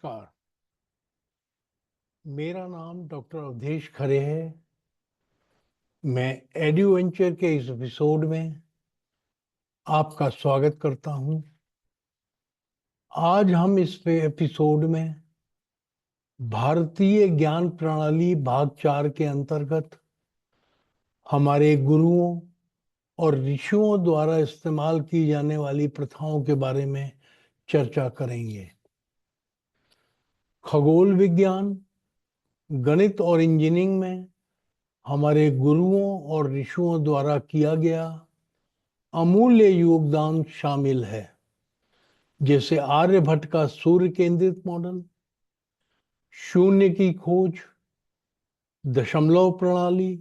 नमस्कार। मेरा नाम डॉक्टर अवधेश खरे है। मैं एडवेंचर के इस एपिसोड में आपका स्वागत करता हूं। आज हम इस एपिसोड में भारतीय ज्ञान प्रणाली भाग 4 के अंतर्गत हमारे गुरुओं और ऋषियों द्वारा इस्तेमाल की जाने वाली प्रथाओं के बारे में चर्चा करेंगे। खगोल विज्ञान, गणित और इंजीनियरिंग में हमारे गुरुओं और ऋषियों द्वारा किया गया अमूल्य योगदान शामिल है, जैसे आर्यभट्ट का सूर्य केंद्रित मॉडल, शून्य की खोज, दशमलव प्रणाली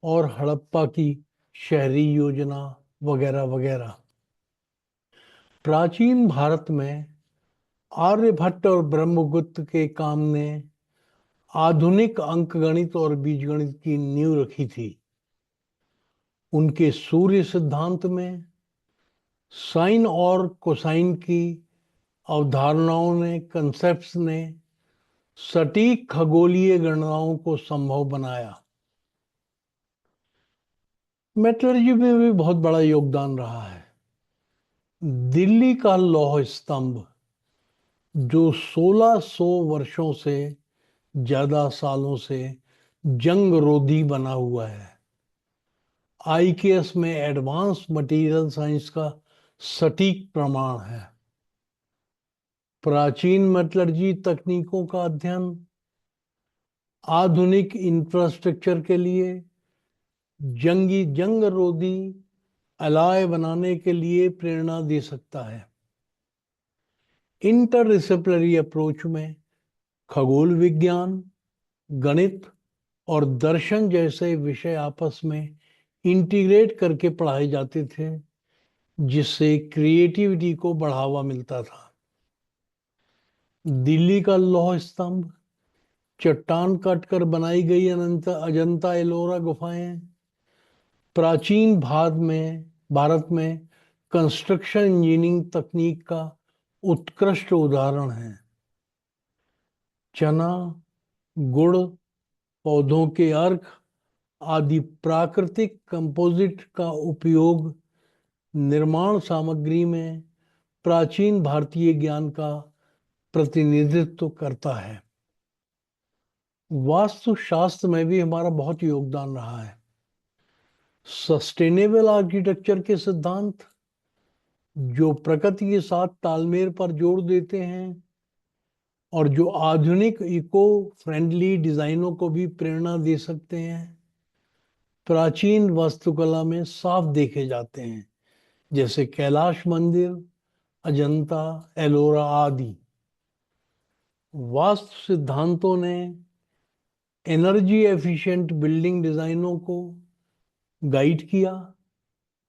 और हड़प्पा की शहरी योजना वगैरह वगैरह। प्राचीन भारत में आर्यभट्ट और ब्रह्मगुप्त के काम ने आधुनिक अंकगणित और बीजगणित की नींव रखी थी। उनके सूर्य सिद्धांत में साइन और कोसाइन की अवधारणाओं ने कंसेप्ट्स ने सटीक खगोलीय गणनाओं को संभव बनाया। मेटलर्जी में भी बहुत बड़ा योगदान रहा है। दिल्ली का लौह स्तंभ, जो 1600 वर्षों से ज्यादा सालों से जंग रोधी बना हुआ है, आईकेएस में एडवांस मटेरियल साइंस का सटीक प्रमाण है। प्राचीन मेटलर्जी तकनीकों का अध्ययन आधुनिक इंफ्रास्ट्रक्चर के लिए जंग रोधी अलाय बनाने के लिए प्रेरणा दे सकता है। इंटरडिसिप्लिनरी अप्रोच में खगोल विज्ञान, गणित और दर्शन जैसे विषय आपस में इंटीग्रेट करके पढ़ाए जाते थे, जिससे क्रिएटिविटी को बढ़ावा मिलता था। दिल्ली का लौह स्तंभ, चट्टान काटकर बनाई गई अजंता एलोरा गुफाएं प्राचीन भारत में कंस्ट्रक्शन इंजीनियरिंग तकनीक का उत्कृष्ट उदाहरण है। चना, गुड़, पौधों के अर्क आदि प्राकृतिक कंपोजिट का उपयोग निर्माण सामग्री में प्राचीन भारतीय ज्ञान का प्रतिनिधित्व करता है। वास्तुशास्त्र में भी हमारा बहुत योगदान रहा है। सस्टेनेबल आर्किटेक्चर के सिद्धांत, जो प्रकृति के साथ तालमेल पर जोर देते हैं और जो आधुनिक इको फ्रेंडली डिजाइनों को भी प्रेरणा दे सकते हैं, प्राचीन वास्तुकला में साफ देखे जाते हैं, जैसे कैलाश मंदिर, अजंता एलोरा आदि। वास्तु सिद्धांतों ने एनर्जी एफिशिएंट बिल्डिंग डिजाइनों को गाइड किया,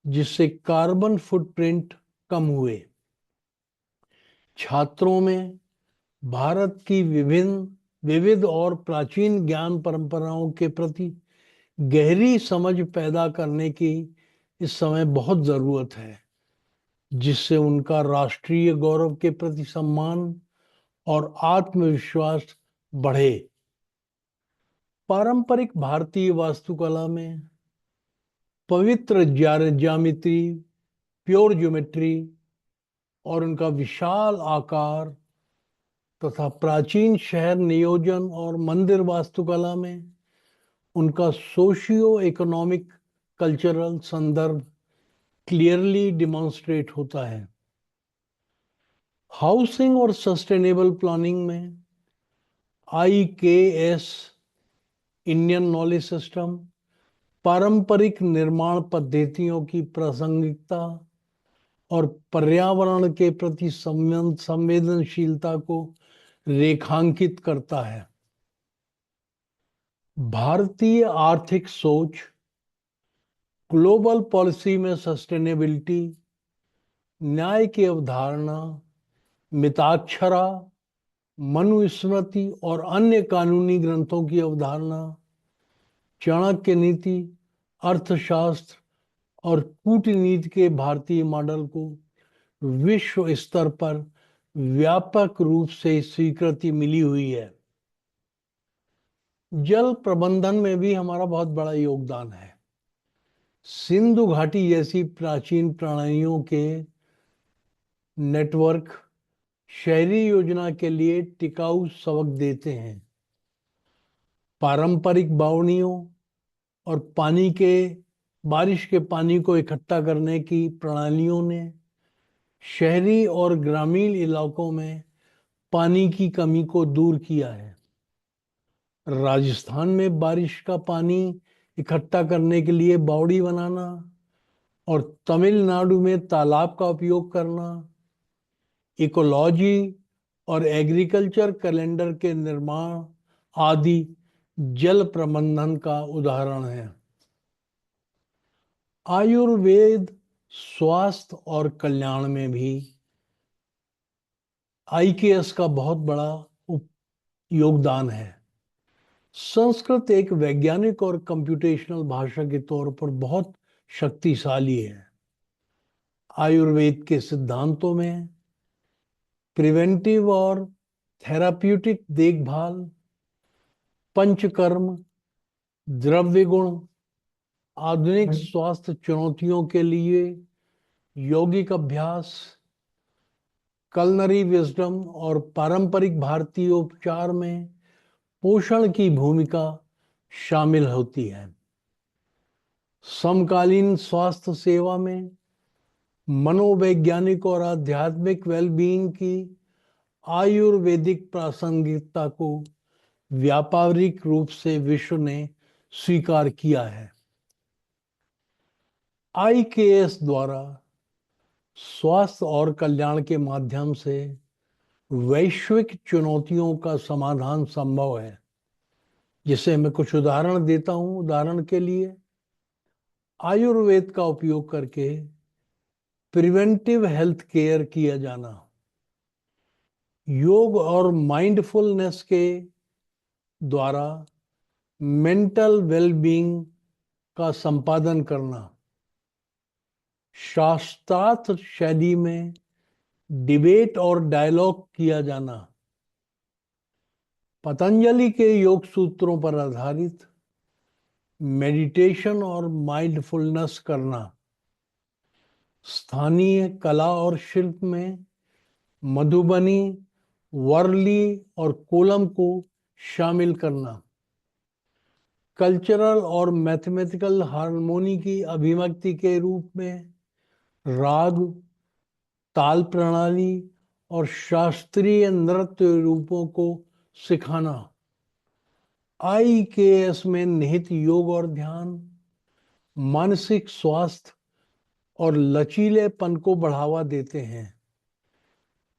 जिससे कार्बन फुटप्रिंट कम हुए। छात्रों में भारत की विविध और प्राचीन ज्ञान परंपराओं के प्रति गहरी समझ पैदा करने की इस समय बहुत जरूरत है, जिससे उनका राष्ट्रीय गौरव के प्रति सम्मान और आत्मविश्वास बढ़े। पारंपरिक भारतीय वास्तुकला में पवित्र ज्यामिति, प्योर ज्योमेट्री और उनका विशाल आकार तथा प्राचीन शहर नियोजन और मंदिर वास्तुकला में उनका सोशियो इकोनॉमिक कल्चरल संदर्भ क्लियरली डिमॉन्स्ट्रेट होता है। हाउसिंग और सस्टेनेबल प्लानिंग में आईकेएस, इंडियन नॉलेज सिस्टम, पारंपरिक निर्माण पद्धतियों की प्रासंगिकता और पर्यावरण के प्रति संवेदनशीलता को रेखांकित करता है। भारतीय आर्थिक सोच ग्लोबल पॉलिसी में सस्टेनेबिलिटी, न्याय की अवधारणा, मिताक्षरा, मनुस्मृति और अन्य कानूनी ग्रंथों की अवधारणा, चाणक्य नीति, अर्थशास्त्र और कूटनीति के भारतीय मॉडल को विश्व स्तर पर व्यापक रूप से स्वीकृति मिली हुई है। जल प्रबंधन में भी हमारा बहुत बड़ा योगदान है। सिंधु घाटी जैसी प्राचीन प्रणालियों के नेटवर्क शहरी योजना के लिए टिकाऊ सबक देते हैं। पारंपरिक बावड़ियों और बारिश के पानी को इकट्ठा करने की प्रणालियों ने शहरी और ग्रामीण इलाकों में पानी की कमी को दूर किया है। राजस्थान में बारिश का पानी इकट्ठा करने के लिए बावड़ी बनाना और तमिलनाडु में तालाब का उपयोग करना इकोलॉजी और एग्रीकल्चर कैलेंडर के निर्माण आदि जल प्रबंधन का उदाहरण है। आयुर्वेद स्वास्थ्य और कल्याण में भी आईकेएस का बहुत बड़ा योगदान है। संस्कृत एक वैज्ञानिक और कंप्यूटेशनल भाषा के तौर पर बहुत शक्तिशाली है। आयुर्वेद के सिद्धांतों में प्रिवेंटिव और थेराप्यूटिक देखभाल, पंचकर्म, द्रव्य गुण, आधुनिक स्वास्थ्य चुनौतियों के लिए यौगिक अभ्यास, कलनरी विजडम और पारंपरिक भारतीय उपचार में पोषण की भूमिका शामिल होती है। समकालीन स्वास्थ्य सेवा में मनोवैज्ञानिक और आध्यात्मिक वेलबीइंग की आयुर्वेदिक प्रासंगिकता को व्यापारिक रूप से विश्व ने स्वीकार किया है। आईकेएस द्वारा स्वास्थ्य और कल्याण के माध्यम से वैश्विक चुनौतियों का समाधान संभव है। जिसे मैं कुछ उदाहरण देता हूं। उदाहरण के लिए आयुर्वेद का उपयोग करके प्रिवेंटिव हेल्थ केयर किया जाना, योग और माइंडफुलनेस के द्वारा मेंटल वेलबीइंग का संपादन करना, शास्त्रार्थ शैली में डिबेट और डायलॉग किया जाना, पतंजलि के योग सूत्रों पर आधारित मेडिटेशन और माइंडफुलनेस करना, स्थानीय कला और शिल्प में मधुबनी, वर्ली और कोलम को शामिल करना, कल्चरल और मैथमेटिकल हार्मोनी की अभिव्यक्ति के रूप में राग, ताल प्रणाली और शास्त्रीय नृत्य रूपों को सिखाना। आईकेएस में निहित योग और ध्यान मानसिक स्वास्थ्य और लचीलेपन को बढ़ावा देते हैं,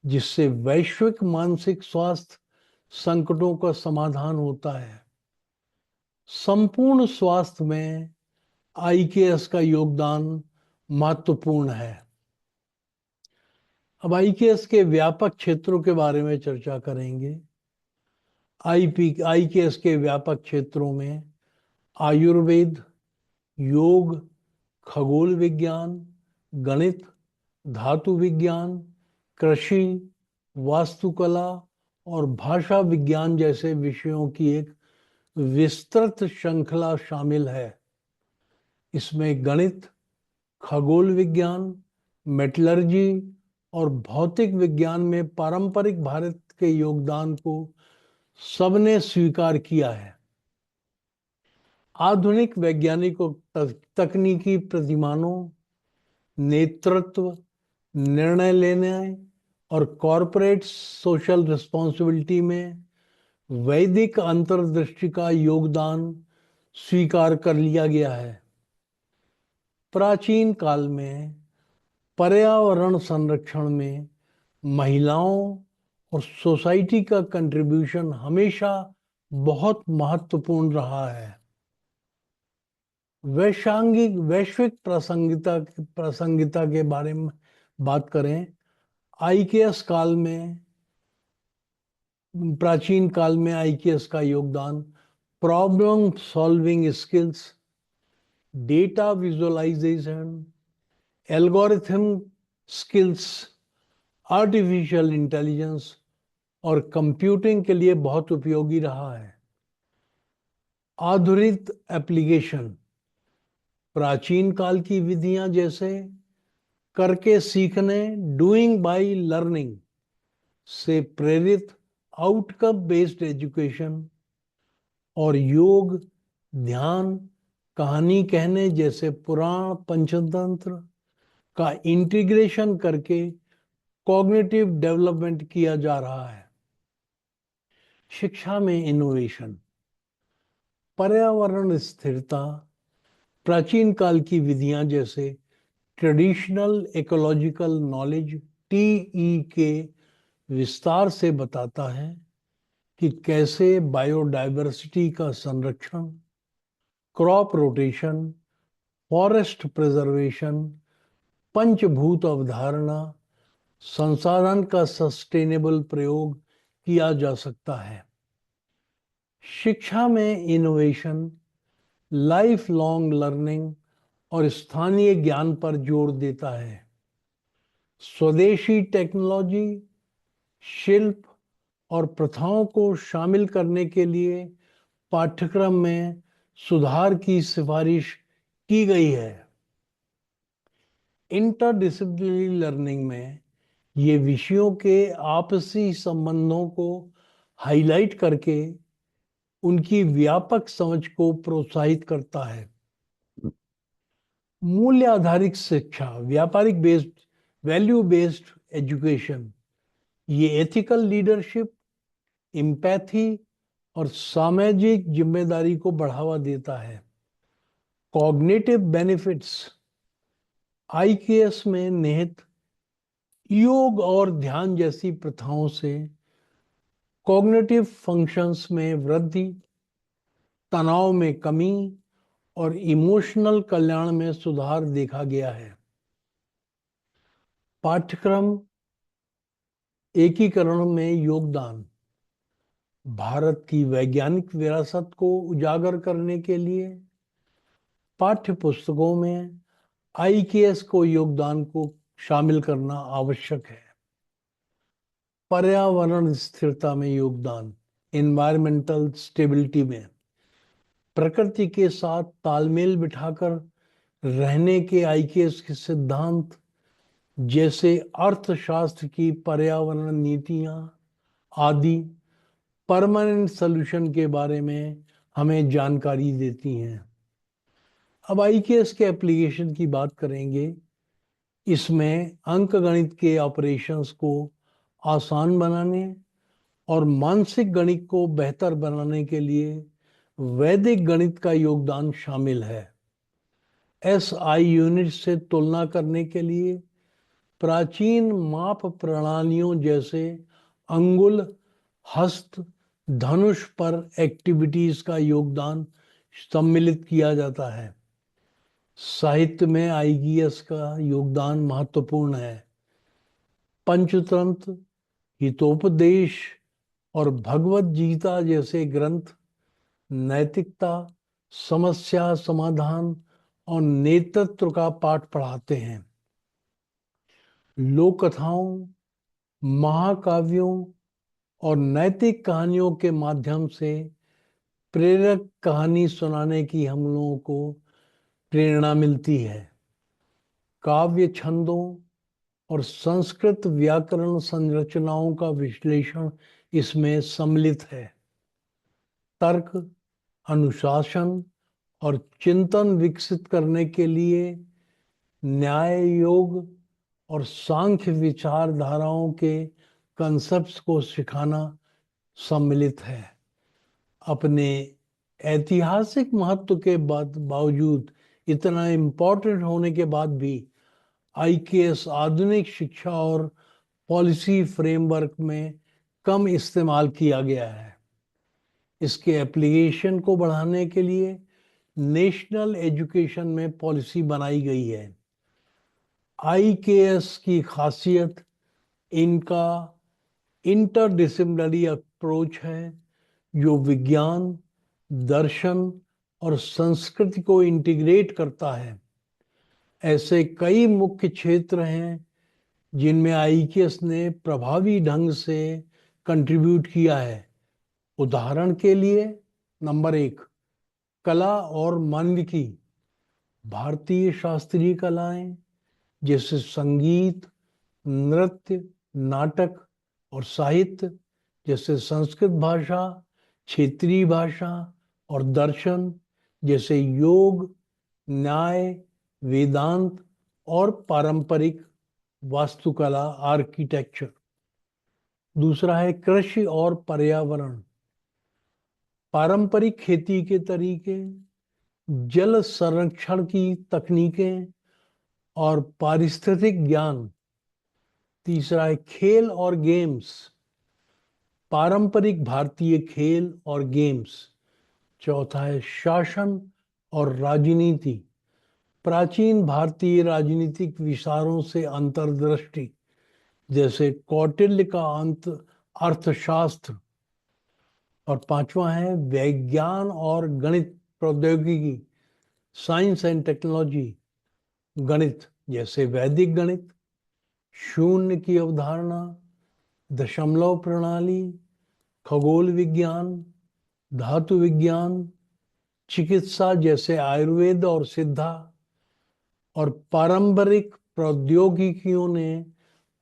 जिससे वैश्विक मानसिक स्वास्थ्य संकटों का समाधान होता है। संपूर्ण स्वास्थ्य में आईकेएस का योगदान महत्वपूर्ण है। अब आईकेएस के व्यापक क्षेत्रों के बारे में चर्चा करेंगे। आईकेएस के व्यापक क्षेत्रों में आयुर्वेद, योग, खगोल विज्ञान, गणित, धातु विज्ञान, कृषि, वास्तुकला और भाषा विज्ञान जैसे विषयों की एक विस्तृत श्रृंखला शामिल है। इसमें गणित, खगोल विज्ञान, मेटलर्जी और भौतिक विज्ञान में पारंपरिक भारत के योगदान को सबने स्वीकार किया है। आधुनिक वैज्ञानिकों, तकनीकी प्रतिमानों, नेतृत्व, निर्णय लेने और कॉरपोरेट सोशल रिस्पॉन्सिबिलिटी में वैदिक अंतर्दृष्टि का योगदान स्वीकार कर लिया गया है। प्राचीन काल में पर्यावरण संरक्षण में महिलाओं और सोसाइटी का कंट्रीब्यूशन हमेशा बहुत महत्वपूर्ण रहा है। वैश्विक प्रासंगिकता के बारे में बात करें। आईकेएस काल में, प्राचीन काल में आईकेएस का योगदान problem solving skills, data visualisation, algorithm skills artificial intelligence और कंप्यूटिंग के लिए बहुत उपयोगी रहा है। आधुनिक एप्लीकेशन, प्राचीन काल की विधियां जैसे करके सीखने, डूइंग बाय लर्निंग से प्रेरित आउटकम बेस्ड एजुकेशन और योग, ध्यान, कहानी कहने जैसे पुराण पंचतंत्र का इंटीग्रेशन करके कॉग्निटिव डेवलपमेंट किया जा रहा है। शिक्षा में इनोवेशन, पर्यावरण स्थिरता, प्राचीन काल की विधियां जैसे ट्रेडिशनल इकोलॉजिकल नॉलेज टीई के विस्तार से बताता है कि कैसे बायोडायवर्सिटी का संरक्षण, क्रॉप रोटेशन, फॉरेस्ट प्रिजर्वेशन, पंचभूत अवधारणा, संसाधन का सस्टेनेबल प्रयोग किया जा सकता है। शिक्षा में इनोवेशन लाइफ लॉन्ग लर्निंग और स्थानीय ज्ञान पर जोर देता है। स्वदेशी टेक्नोलॉजी, शिल्प और प्रथाओं को शामिल करने के लिए पाठ्यक्रम में सुधार की सिफारिश की गई है। इंटरडिसिप्लिनरी लर्निंग में ये विषयों के आपसी संबंधों को हाईलाइट करके उनकी व्यापक समझ को प्रोत्साहित करता है। मूल्य आधारित शिक्षा, व्यापारिक बेस्ड, वैल्यू बेस्ड एजुकेशन, ये एथिकल लीडरशिप, एम्पैथी और सामाजिक जिम्मेदारी को बढ़ावा देता है। कॉग्निटिव बेनिफिट्स, आईकेएस में निहित योग और ध्यान जैसी प्रथाओं से कॉग्निटिव फंक्शंस में वृद्धि, तनाव में कमी और इमोशनल कल्याण में सुधार देखा गया है। पाठ्यक्रम एकीकरण में योगदान, भारत की वैज्ञानिक विरासत को उजागर करने के लिए पाठ्य पुस्तकों में आईकेएस को योगदान को शामिल करना आवश्यक है। पर्यावरण स्थिरता में योगदान, एनवायरमेंटल स्टेबिलिटी में प्रकृति के साथ तालमेल बिठाकर रहने के आईकेएस के सिद्धांत जैसे अर्थशास्त्र की पर्यावरण नीतियां आदि परमानेंट सॉल्यूशन के बारे में हमें जानकारी देती हैं। अब आईकेएस के एप्लीकेशन की बात करेंगे। इसमें अंकगणित के ऑपरेशंस को आसान बनाने और मानसिक गणित को बेहतर बनाने के लिए वैदिक गणित का योगदान शामिल है। एसआई यूनिट से तुलना करने के लिए प्राचीन माप प्रणालियों जैसे अंगुल, हस्त, धनुष पर एक्टिविटीज का योगदान सम्मिलित किया जाता है। साहित्य में आईकेएस का योगदान महत्वपूर्ण है। पंचतंत्र, हितोपदेश और भगवत गीता जैसे ग्रंथ नैतिकता, समस्या समाधान और नेतृत्व का पाठ पढ़ाते हैं। लोक कथाओं, महाकाव्यों और नैतिक कहानियों के माध्यम से प्रेरक कहानी सुनाने की हम लोगों को प्रेरणा मिलती है। काव्य छंदों और संस्कृत व्याकरण संरचनाओं का विश्लेषण इसमें सम्मिलित है। तर्क, अनुशासन और चिंतन विकसित करने के लिए न्याय, योग और सांख्य विचारधाराओं के कंसेप्ट्स को सिखाना सम्मिलित है। अपने ऐतिहासिक महत्व के बावजूद, इतना इम्पोर्टेंट होने के बाद भी आईकेएस आधुनिक शिक्षा और पॉलिसी फ्रेमवर्क में कम इस्तेमाल किया गया है। इसके एप्लीकेशन को बढ़ाने के लिए नेशनल एजुकेशन में पॉलिसी बनाई गई है। आईकेएस की खासियत इनका इंटरडिसिप्लिनरी अप्रोच है, जो विज्ञान, दर्शन और संस्कृति को इंटीग्रेट करता है। ऐसे कई मुख्य क्षेत्र हैं जिनमें आईकेएस ने प्रभावी ढंग से कंट्रीब्यूट किया है। उदाहरण के लिए, नंबर 1, कला और मानविकी। भारतीय शास्त्रीय कलाएं जैसे संगीत, नृत्य, नाटक और साहित्य, जैसे संस्कृत भाषा, क्षेत्रीय भाषा और दर्शन, जैसे योग, न्याय, वेदांत और पारंपरिक वास्तुकला, आर्किटेक्चर। दूसरा है कृषि और पर्यावरण। पारंपरिक खेती के तरीके, जल संरक्षण की तकनीकें और पारिस्थितिक ज्ञान। तीसरा है खेल और गेम्स। पारंपरिक भारतीय खेल और गेम्स। चौथा है शासन और राजनीति। प्राचीन भारतीय राजनीतिक विचारों से अंतर्दृष्टि, जैसे कौटिल्य का अंत अर्थशास्त्र। और पांचवा है विज्ञान और गणित प्रौद्योगिकी, साइंस एंड टेक्नोलॉजी। गणित जैसे वैदिक गणित, शून्य की अवधारणा, दशमलव प्रणाली, खगोल विज्ञान, धातु विज्ञान, चिकित्सा जैसे आयुर्वेद और सिद्धा। और पारंपरिक प्रौद्योगिकियों ने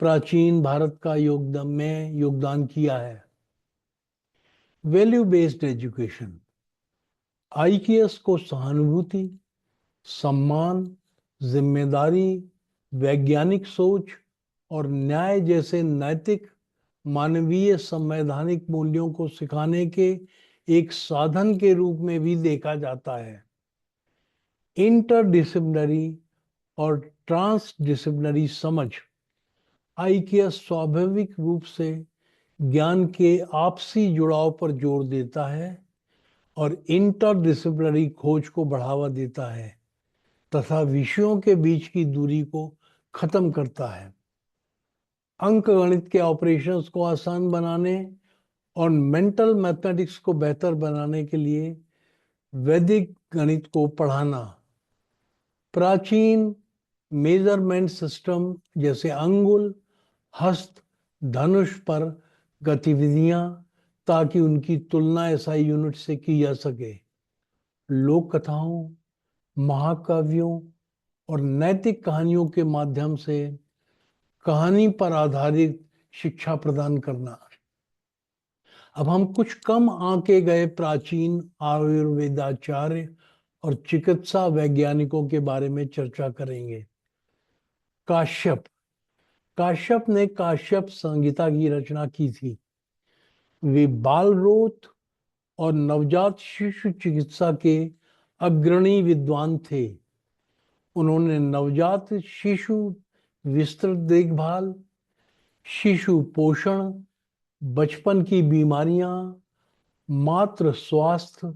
प्राचीन भारत का योगदान किया है। Value based education. आईकेएस को सहानुभूति, सम्मान, जिम्मेदारी, वैज्ञानिक सोच और न्याय जैसे नैतिक, मानवीय, संवैधानिक मूल्यों को सिखाने के एक साधन के रूप में भी देखा जाता है। इंटरडिसिप्लिनरी और ट्रांसडिसिप्लिनरी समझ। आईकेएस स्वाभाविक रूप से ज्ञान के आपसी जुड़ाव पर जोर देता है और इंटरडिसिप्लिनरी खोज को बढ़ावा देता है तथा विषयों के बीच की दूरी को खत्म करता है। अंकगणित के ऑपरेशंस को आसान बनाने और मेंटल मैथमेटिक्स को बेहतर बनाने के लिए वैदिक गणित को पढ़ाना। प्राचीन मेजरमेंट सिस्टम जैसे अंगुल, हस्त, धनुष पर गतिविधियां, ताकि उनकी तुलना एसआई यूनिट से की जा सके। लोक कथाओं, महाकाव्यों और नैतिक कहानियों के माध्यम से कहानी पर आधारित शिक्षा प्रदान करना। अब हम कुछ कम आंके गए प्राचीन आयुर्वेदाचार्य और चिकित्सा वैज्ञानिकों के बारे में चर्चा करेंगे। काश्यप। काश्यप ने काश्यप संहिता की रचना की थी। वे बाल रोग और नवजात शिशु चिकित्सा के अग्रणी विद्वान थे। उन्होंने नवजात शिशु विस्तृत देखभाल, शिशु पोषण, बचपन की बीमारियां, मातृ स्वास्थ्य,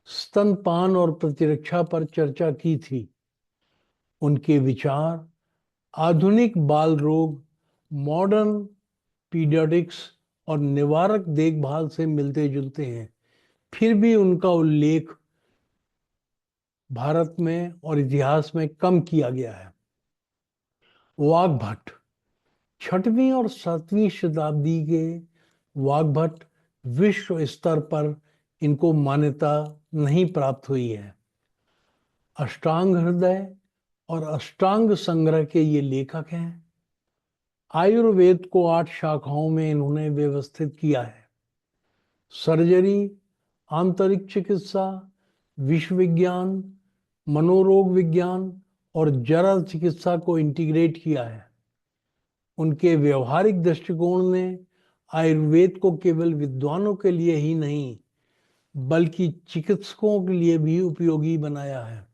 स्तनपान और प्रतिरक्षा पर चर्चा की थी। उनके विचार आधुनिक बाल रोग, मॉडर्न पीडियाट्रिक्स और निवारक देखभाल से मिलते जुलते हैं। फिर भी उनका उल्लेख भारत में और इतिहास में कम किया गया है। वाग्भट। 6वीं और 7वीं शताब्दी के वाग्भट विश्व स्तर पर इनको मान्यता नहीं प्राप्त हुई है। अष्टांग हृदय और अष्टांग संग्रह के ये लेखक हैं। आयुर्वेद को 8 शाखाओं में इन्होंने व्यवस्थित किया है। सर्जरी, आंतरिक चिकित्सा, विश्व विज्ञान, मनोरोग विज्ञान और जरा चिकित्सा को इंटीग्रेट किया है। उनके व्यवहारिक दृष्टिकोण ने आयुर्वेद को केवल विद्वानों के लिए ही नहीं बल्कि चिकित्सकों के लिए भी उपयोगी बनाया है।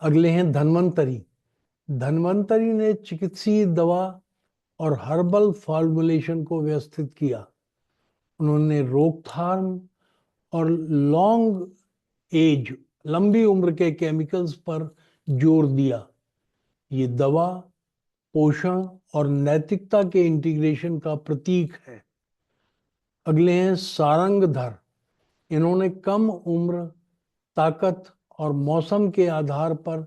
अगले हैं धन्वंतरी। धन्वंतरी ने चिकित्सीय दवा और हर्बल फॉर्मुलेशन को व्यवस्थित किया। उन्होंने रोकथाम और लॉन्ग एज, लंबी उम्र के केमिकल्स पर जोर दिया। ये दवा, पोषण और नैतिकता के इंटीग्रेशन का प्रतीक है। अगले हैं सारंगधर। इन्होंने कम उम्र, ताकत और मौसम के आधार पर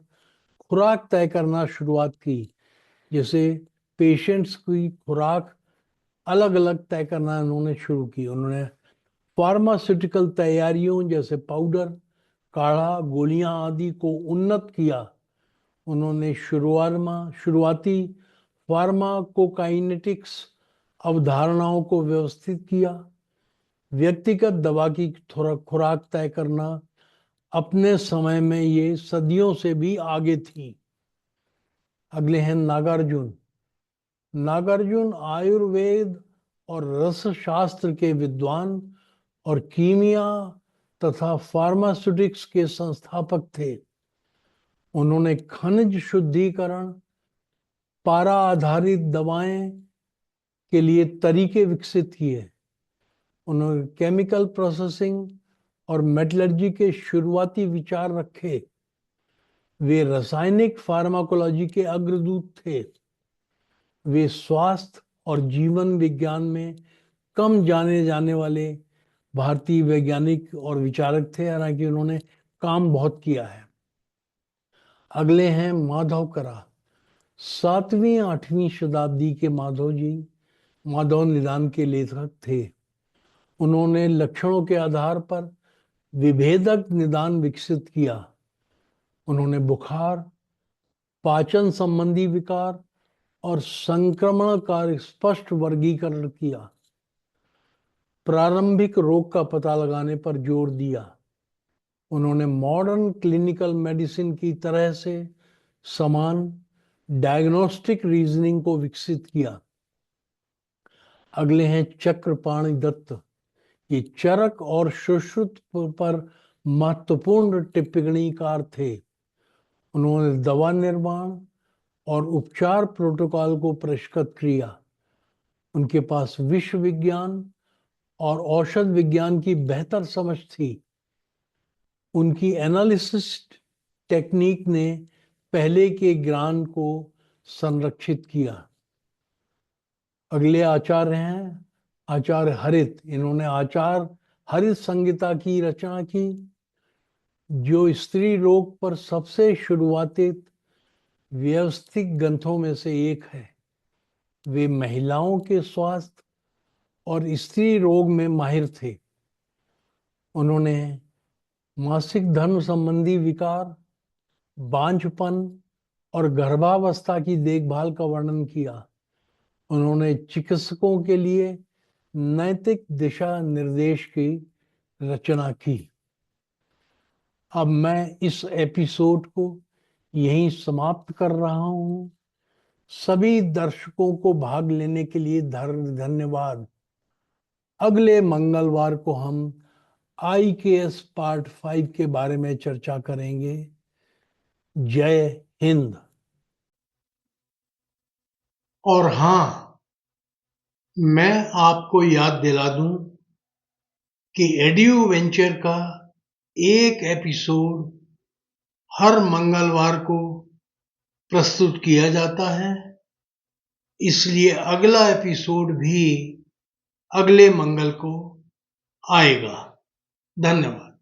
खुराक तय करना शुरुआत की। जैसे पेशेंट्स की खुराक अलग अलग तय करना उन्होंने शुरू की। उन्होंने फार्मास्यूटिकल तैयारियों जैसे पाउडर, काढ़ा, गोलियां आदि को उन्नत किया। उन्होंने शुरुआती फार्माकोकाइनेटिक्स अवधारणाओं को व्यवस्थित किया। व्यक्तिगत दवा की खुराक तय करना अपने समय में ये सदियों से भी आगे थी। अगले हैं नागार्जुन। नागार्जुन आयुर्वेद और रसशास्त्र के विद्वान और कीमिया तथा फार्मास्यूटिक्स के संस्थापक थे। उन्होंने खनिज शुद्धिकरण, पारा आधारित दवाएं के लिए तरीके विकसित किए। उन्होंने केमिकल प्रोसेसिंग और मेटलर्जी के शुरुआती विचार रखे। वे रासायनिक फार्माकोलॉजी के अग्रदूत थे। वे स्वास्थ्य और जीवन विज्ञान में कम जाने जाने वाले भारतीय वैज्ञानिक और विचारक थे, हालांकि उन्होंने काम बहुत किया है। अगले हैं माधव करा। 7वीं-8वीं शताब्दी के माधव निदान के लेखक थे। उन्होंने लक्षणों के आधार पर विभेदक निदान विकसित किया। उन्होंने बुखार, पाचन संबंधी विकार और संक्रमण का स्पष्ट वर्गीकरण किया। प्रारंभिक रोग का पता लगाने पर जोर दिया। उन्होंने मॉडर्न क्लिनिकल मेडिसिन की तरह से समान डायग्नोस्टिक रीजनिंग को विकसित किया। अगले हैं चक्रपाणि दत्त। ये चरक और सुश्रुत पर महत्वपूर्ण टिप्पणीकार थे। उन्होंने दवा निर्माण और उपचार प्रोटोकॉल को परिष्कृत किया। उनके पास विश्व विज्ञान और औषध विज्ञान की बेहतर समझ थी। उनकी एनालिसिस टेक्निक ने पहले के ज्ञान को संरक्षित किया। अगले आचार्य हैं आचार्य हरित। इन्होंने आचार्य हरित संहिता की रचना की, जो स्त्री रोग पर सबसे शुरुआती व्यवस्थित ग्रंथों में से एक है। वे महिलाओं के स्वास्थ्य और स्त्री रोग में माहिर थे। उन्होंने मासिक धर्म संबंधी विकार, बांझपन और गर्भावस्था की देखभाल का वर्णन किया। उन्होंने चिकित्सकों के लिए नैतिक दिशा निर्देश की रचना की। अब मैं इस एपिसोड को यहीं समाप्त कर रहा हूं। सभी दर्शकों को भाग लेने के लिए धन्यवाद। अगले मंगलवार को हम IKS पार्ट 5 के बारे में चर्चा करेंगे। जय हिंद। और हाँ, मैं आपको याद दिला दूं कि एड्यू वेंचर का एक एपिसोड हर मंगलवार को प्रस्तुत किया जाता है, इसलिए अगला एपिसोड भी अगले मंगल को आएगा। धन्यवाद।